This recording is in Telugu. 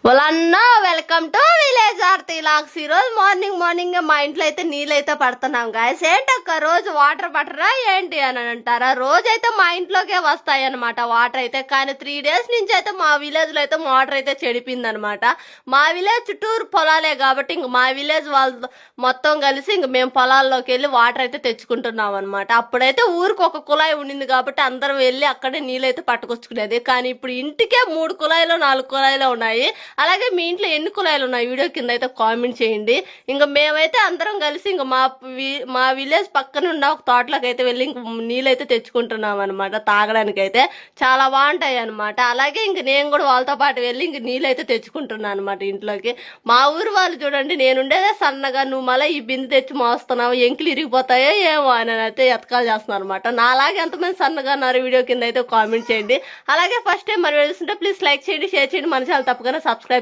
వాళ్ళన్నా వెల్కమ్ టు విలేజ్ ఆర్తి లాక్స్. ఈ రోజు మార్నింగ్ మా ఇంట్లో అయితే నీళ్ళు అయితే పడుతున్నాం గాయస్. ఏంటక్క రోజు వాటర్ పట్టరా ఏంటి అని అంటారా? రోజైతే మా ఇంట్లోకే వస్తాయి అనమాట వాటర్ అయితే. కానీ 3 days నుంచి అయితే మా విలేజ్ లో అయితే వాటర్ అయితే చెడిపింది అనమాట. మా విలేజ్ చుట్టూరు పొలాలే కాబట్టి ఇంక మా విలేజ్ వాళ్ళు మొత్తం కలిసి ఇంక మేము పొలాల్లోకి వెళ్ళి వాటర్ అయితే తెచ్చుకుంటున్నాం అనమాట. అప్పుడైతే ఊరికి ఒక కుళాయి ఉండింది కాబట్టి అందరం వెళ్ళి అక్కడే నీళ్ళు అయితే పట్టుకొచ్చుకునేది. కానీ ఇప్పుడు ఇంటికే 3 కుళాయిలు 4 కుళాయిలు ఉన్నాయి. అలాగే మీ ఇంట్లో ఎన్ని కుళాయిలు ఉన్నాయి వీడియో కింద అయితే కామెంట్ చేయండి. ఇంకా మేమైతే అందరం కలిసి ఇంకా మా విలేజ్ పక్కన ఉన్న ఒక తోటలోకి అయితే వెళ్ళి ఇంక నీళ్ళు అయితే తెచ్చుకుంటున్నాం అనమాట. తాగడానికి అయితే చాలా బాగుంటాయి అనమాట. అలాగే ఇంక నేను కూడా వాళ్ళతో పాటు వెళ్ళి ఇంక నీళ్ళు అయితే తెచ్చుకుంటున్నాను అనమాట ఇంట్లోకి. మా ఊరు వాళ్ళు చూడండి, నేనుండేదే సన్నగా, నువ్వు మళ్ళీ ఈ బిందె తెచ్చి మోస్తున్నావు, ఎంకిలు ఇరిగిపోతాయో ఏమో అని అయితే ఎతకాలు చేస్తున్నారు అనమాట. నాలాగే ఎంతమంది సన్నగా ఉన్నారు వీడియో కింద అయితే కామెంట్ చేయండి. అలాగే ఫస్ట్ టైం మరి చూస్తుంటే ప్లీజ్ లైక్ చేయండి, షేర్ చేయండి, మన ఛానల్ తప్పకుండా సబ్స్క్రైబ్ చేయండి.